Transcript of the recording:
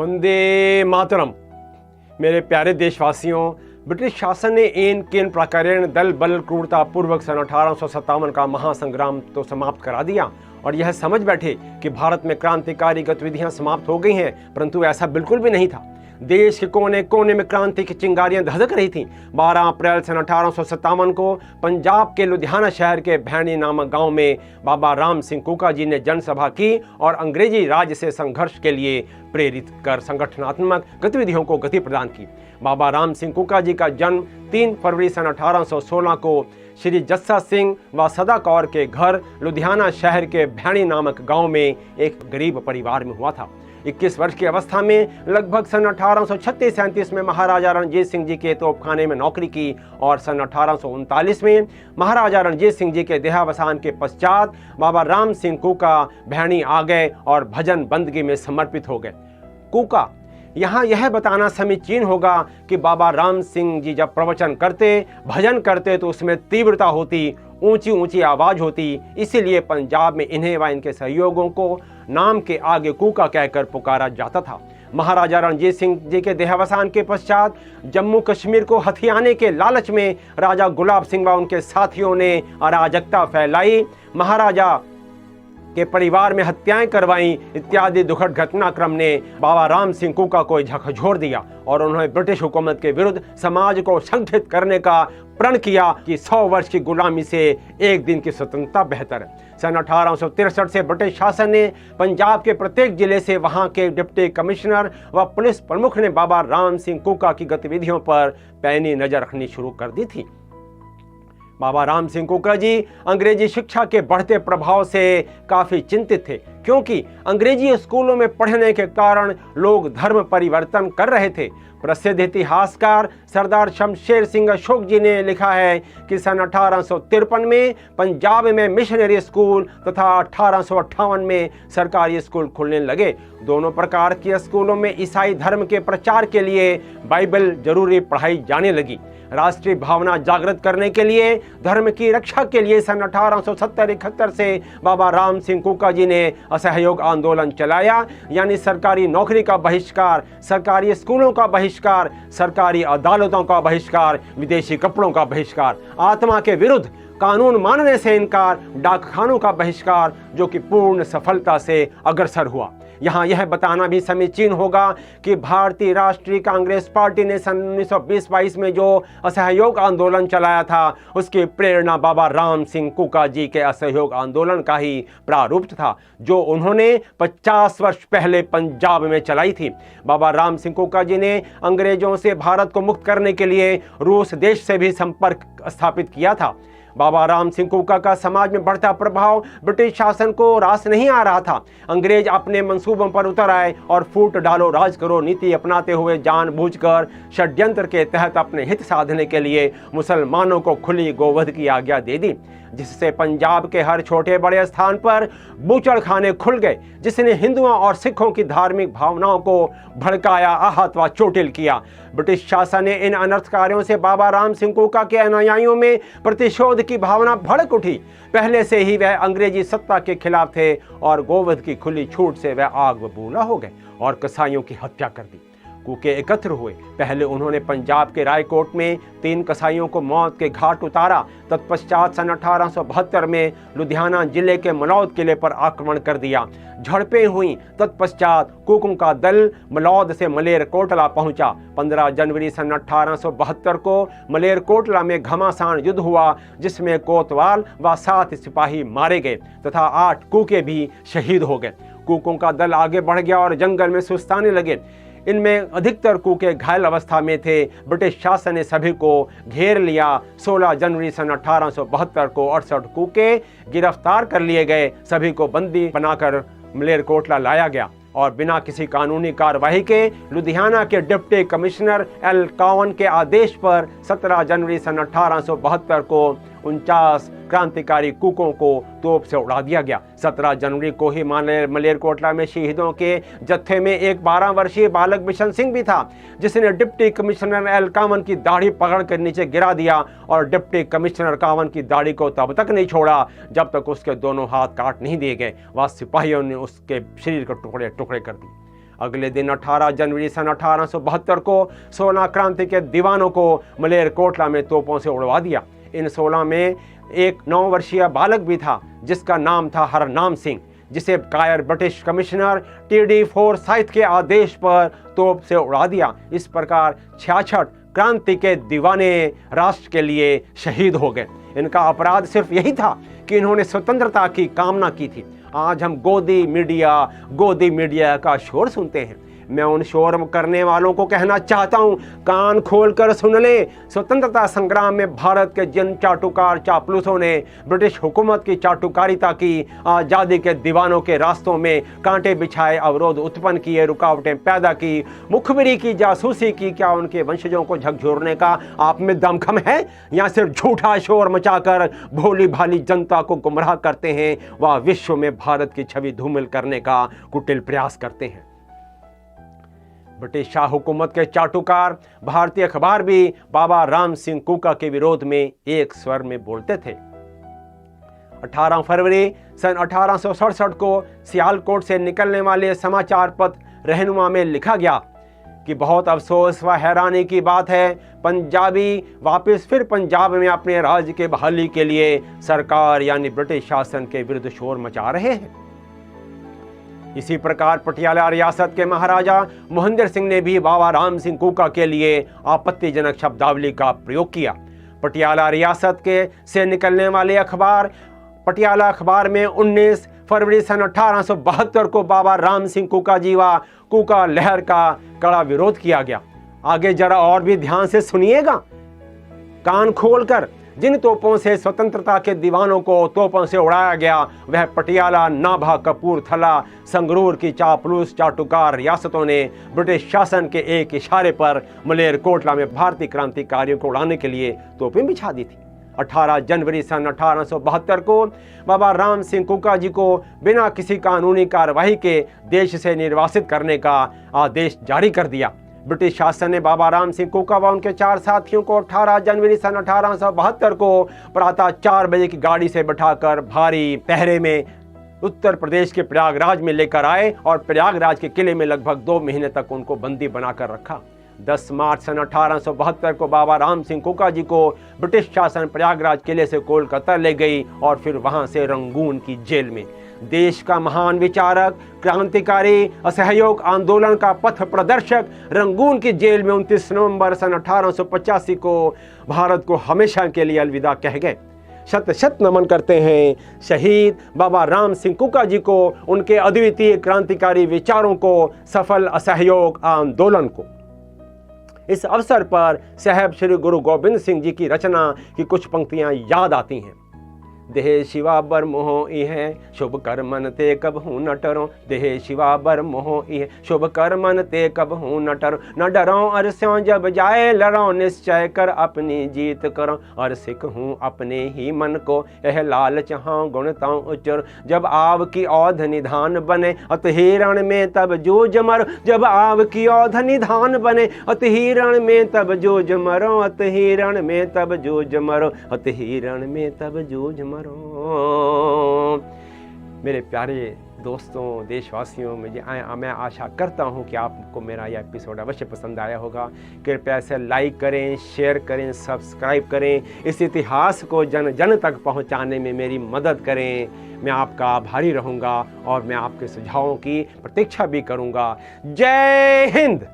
वंदे मातरम। मेरे प्यारे देशवासियों, ब्रिटिश शासन ने इन किन प्रकारेण दल बल क्रूरता पूर्वक सन 1857 का महासंग्राम तो समाप्त करा दिया और यह समझ बैठे कि भारत में क्रांतिकारी गतिविधियां समाप्त हो गई हैं, परंतु ऐसा बिल्कुल भी नहीं था। देश के कोने कोने में क्रांति की चिंगारियां धधक रही थीं। 12 अप्रैल सन 1857 को पंजाब के लुधियाना शहर के भैणी नामक गांव में बाबा राम सिंह कूका जी ने जनसभा की और अंग्रेजी राज से संघर्ष के लिए प्रेरित कर संगठनात्मक गतिविधियों को गति प्रदान की। बाबा राम सिंह कूका जी का जन्म 3 फरवरी सन 1816 को श्री जस्सा सिंह व सदा कौर के घर लुधियाना शहर के भैणी नामक गांव में एक गरीब परिवार में हुआ था। 21 वर्ष की अवस्था में लगभग सन 1836-37 में महाराजा रणजीत सिंह जी के तोपखाने में नौकरी की और सन 1839 में महाराजा रणजीत सिंह जी के देहावसान के पश्चात बाबा राम सिंह कूका भैणी आ गए और भजन बंदगी में समर्पित हो गए। कूका, यहाँ यह बताना समीचीन होगा कि बाबा राम सिंह जी जब प्रवचन करते, भजन करते तो उसमें तीव्रता होती, ऊंची ऊंची आवाज होती। इसीलिए पंजाब में इन्हें व इनके सहयोगों को नाम के आगे कूका कहकर पुकारा जाता था। महाराजा रणजीत सिंह जी के देहावसान के पश्चात जम्मू कश्मीर को हथियाने के लालच में राजा गुलाब सिंह व उनके साथियों ने अराजकता फैलाई, महाराजा के परिवार में हत्याएं करवाई इत्यादि दुखद घटनाक्रम ने बाबा राम सिंह कूका को झकझोर दिया और उन्होंने ब्रिटिश हुकूमत के विरुद्ध समाज को संगठित करने का प्रण किया कि 100 वर्ष की गुलामी से एक दिन की स्वतंत्रता बेहतर है। सन 1863 से ब्रिटिश शासन ने पंजाब के प्रत्येक जिले से वहां के डिप्टी कमिश्नर व पुलिस प्रमुख ने बाबा राम सिंह कूका की गतिविधियों पर पैनी नजर रखनी शुरू कर दी थी। बाबा राम सिंह कूका जी अंग्रेजी शिक्षा के बढ़ते प्रभाव से काफी चिंतित थे, क्योंकि अंग्रेजी स्कूलों में पढ़ने के कारण लोग धर्म परिवर्तन कर रहे थे। प्रसिद्ध इतिहासकार सरदार शमशेर सिंह अशोक जी ने लिखा है कि सन 1853 में पंजाब में मिशनरी स्कूल तथा 1858 में सरकारी स्कूल खुलने लगे। दोनों प्रकार के स्कूलों में ईसाई धर्म के प्रचार के लिए बाइबल जरूरी पढ़ाई जाने लगी। राष्ट्रीय भावना जागृत करने के लिए, धर्म की रक्षा के लिए सन 1870-71 से बाबा राम सिंह कूका जी ने असहयोग आंदोलन चलाया, यानी सरकारी नौकरी का बहिष्कार, सरकारी स्कूलों का बहिष्कार, सरकारी अदालतों का बहिष्कार, विदेशी कपड़ों का बहिष्कार, आत्मा के विरुद्ध कानून मानने से इनकार, डाकखानों का बहिष्कार, जो कि पूर्ण सफलता से अग्रसर हुआ। यहाँ यह बताना भी समीचीन होगा कि भारतीय राष्ट्रीय कांग्रेस पार्टी ने सन 1920-22 में जो असहयोग आंदोलन चलाया था, उसकी प्रेरणा बाबा राम सिंह कूका जी के असहयोग आंदोलन का ही प्रारूप था, जो उन्होंने 50 वर्ष पहले पंजाब में चलाई थी। बाबा राम सिंह कूका जी ने अंग्रेजों से भारत को मुक्त करने के लिए रूस देश से भी संपर्क स्थापित किया था। बाबा राम सिंह कूका का समाज में बढ़ता प्रभाव ब्रिटिश शासन को रास नहीं आ रहा था। अंग्रेज अपने मंसूबों पर उतर आए और फूट डालो राज करो नीति अपनाते हुए जानबूझकर षड्यंत्र के तहत अपने हित साधने के लिए मुसलमानों को खुली गोवध की आज्ञा दे दी, जिससे पंजाब के हर छोटे बड़े स्थान पर बूचड़खाने खुल गए, जिसने हिंदुओं और सिखों की धार्मिक भावनाओं को भड़काया, आहत व चोटिल किया। ब्रिटिश शासन ने इन अनर्थ कार्यों से बाबा राम सिंह कूका के अनुयायियों में प्रतिशोध की भावना भड़क उठी। पहले से ही वह अंग्रेजी सत्ता के खिलाफ थे और गोवध की खुली छूट से वह आग बबूला हो गए और कसाईयों की हत्या कर दी। कूके एकत्र हुए। पहले उन्होंने पंजाब के रायकोट में 3 कसाईयों को मौत के घाट उतारा। तत्पश्चात सन 1872 में लुधियाना जिले के मलौद किले पर आक्रमण कर दिया। झड़पें हुई। तत्पश्चात कूकों का दल मलौद से मलेरकोटला पहुंचा। 15 जनवरी सन 1872 को मलेरकोटला में घमासान युद्ध हुआ, जिसमें कोतवाल व 7 सिपाही मारे गए तथा 8 कूके भी शहीद हो गए। कूकों का दल आगे बढ़ गया और जंगल में सुस्ताने लगे। इनमें अधिकतर कूके घायल अवस्था में थे। ब्रिटिश शासन ने सभी को घेर लिया। 16 जनवरी सन 1872 को 68 कूके गिरफ्तार कर लिए गए। सभी को बंदी बनाकर मलेरकोटला लाया गया और बिना किसी कानूनी कार्रवाई के लुधियाना के डिप्टी कमिश्नर एल कावन के आदेश पर 17 जनवरी सन 1872 को 49 क्रांतिकारी कूकों को तोप से उड़ा दिया गया। 17 जनवरी को ही मलेरकोटला में शहीदों के जत्थे में एक 12 वर्षीय बालक बिशन सिंह भी था, जिसने डिप्टी कमिश्नर एल कावन की दाढ़ी पकड़ कर नीचे गिरा दिया और डिप्टी कमिश्नर कावन की दाढ़ी को तब तक नहीं छोड़ा जब तक उसके दोनों हाथ काट नहीं दिए गए। वह सिपाहियों ने उसके शरीर को टुकड़े टुकड़े कर दिए। अगले दिन 18 जनवरी सन 1872 को 16 क्रांति के दीवानों को मलेरकोटला में तोपों से उड़वा दिया। इन 16 में एक 9 वर्षीय बालक भी था जिसका नाम था हरनाम सिंह, जिसे कायर ब्रिटिश कमिश्नर टीडी फोरसाइथ के आदेश पर तोप से उड़ा दिया। इस प्रकार 66 क्रांति के दीवाने राष्ट्र के लिए शहीद हो गए। इनका अपराध सिर्फ यही था कि इन्होंने स्वतंत्रता की कामना की थी। आज हम गोदी मीडिया का शोर सुनते हैं। मैं उन शोर करने वालों को कहना चाहता हूं, कान खोलकर सुन ले। स्वतंत्रता संग्राम में भारत के जिन चाटुकार चापलूसों ने ब्रिटिश हुकूमत की चाटुकारिता की, आज़ादी के दीवानों के रास्तों में कांटे बिछाए, अवरोध उत्पन्न किए, रुकावटें पैदा की, मुखबिरी की, जासूसी की, क्या उनके वंशजों को झकझोरने का आप में दमखम है, या सिर्फ झूठा शोर मचाकर भोली भाली जनता को गुमराह करते हैं, वह विश्व में भारत की छवि धूमिल करने का कुटिल प्रयास करते हैं। ब्रिटिश शाह हुकूमत के चाटुकार भारतीय अखबार भी बाबा राम सिंह कूका के विरोध में एक स्वर में बोलते थे। 18 फरवरी सन 1867 को सियालकोट से निकलने वाले समाचार पत्र रहनुमा में लिखा गया कि बहुत अफसोस व हैरानी की बात है, पंजाबी वापस फिर पंजाब में अपने राज्य के बहाली के लिए सरकार यानी ब्रिटिश शासन के विरुद्ध शोर मचा रहे हैं। इसी प्रकार पटियाला रियासत के महाराजा मोहिंदर सिंह ने भी बाबा राम सिंह कूका के लिए आपत्तिजनक शब्दावली का प्रयोग किया। पटियाला रियासत के से निकलने वाले अखबार पटियाला अखबार में 19 फरवरी सन 1872 को बाबा राम सिंह कूका जी व कूका लहर का कड़ा विरोध किया गया। आगे जरा और भी ध्यान से सुनिएगा, कान खोलकर। जिन तोपों से स्वतंत्रता के दीवानों को तोपों से उड़ाया गया, वह पटियाला, नाभा, कपूरथला, संगरूर की चापलूस चाटुकार रियासतों ने ब्रिटिश शासन के एक इशारे पर मलेरकोटला में भारतीय क्रांतिकारियों को उड़ाने के लिए तोपें बिछा दी थी। 18 जनवरी सन 1872 को बाबा राम सिंह कूका जी को बिना किसी कानूनी कार्रवाई के देश से निर्वासित करने का आदेश जारी कर दिया। ब्रिटिश शासन ने बाबा राम सिंह कूका व उनके 4 साथियों को 18 जनवरी सन 1872 को प्रातः 4 बजे की गाड़ी से बैठाकर भारी पहरे में उत्तर प्रदेश के प्रयागराज में लेकर आए और प्रयागराज के किले में लगभग 2 महीने तक उनको बंदी बनाकर रखा। 10 मार्च सन 1872 को बाबा राम सिंह कूका जी को ब्रिटिश शासन प्रयागराज किले से कोलकाता ले गई और फिर वहां से रंगून की जेल में। देश का महान विचारक, क्रांतिकारी, असहयोग आंदोलन का पथ प्रदर्शक रंगून की जेल में 29 नवंबर सन 1885 को भारत को हमेशा के लिए अलविदा कह गए। शत शत नमन करते हैं शहीद बाबा राम सिंह कूका जी को, उनके अद्वितीय क्रांतिकारी विचारों को, सफल असहयोग आंदोलन को। इस अवसर पर साहब श्री गुरु गोबिंद सिंह जी की रचना की कुछ पंक्तियां याद आती हैं। देह शिवा बर मोह इहे शुभ कर्मन ते कब हूँ न डरो, देह शिवा बर मोह इहे शुभ कर्मन ते कब हूँ न डरो, न डरो और स्यों जब जाए लड़ो, निश्चय कर अपनी जीत करो, और सिख हूँ अपने ही मन को यह लालच हाँ गुणताओं उच्चर, जब आव की औध निधान बने अत हिरण में तब जूझ मरो, जब आव की औध निधान बने अत हिरण में तब जूझ मरो, अत हिरण में तब जूझ मरो, अत हिरण में तब जूझ मरो। मेरे प्यारे दोस्तों, देशवासियों, मैं आशा करता हूं कि आपको मेरा यह एपिसोड अवश्य पसंद आया होगा। कृपया इसे लाइक करें, शेयर करें, सब्सक्राइब करें, इस इतिहास को जन जन तक पहुंचाने में मेरी मदद करें। मैं आपका आभारी रहूंगा और मैं आपके सुझावों की प्रतीक्षा भी करूंगा। जय हिंद।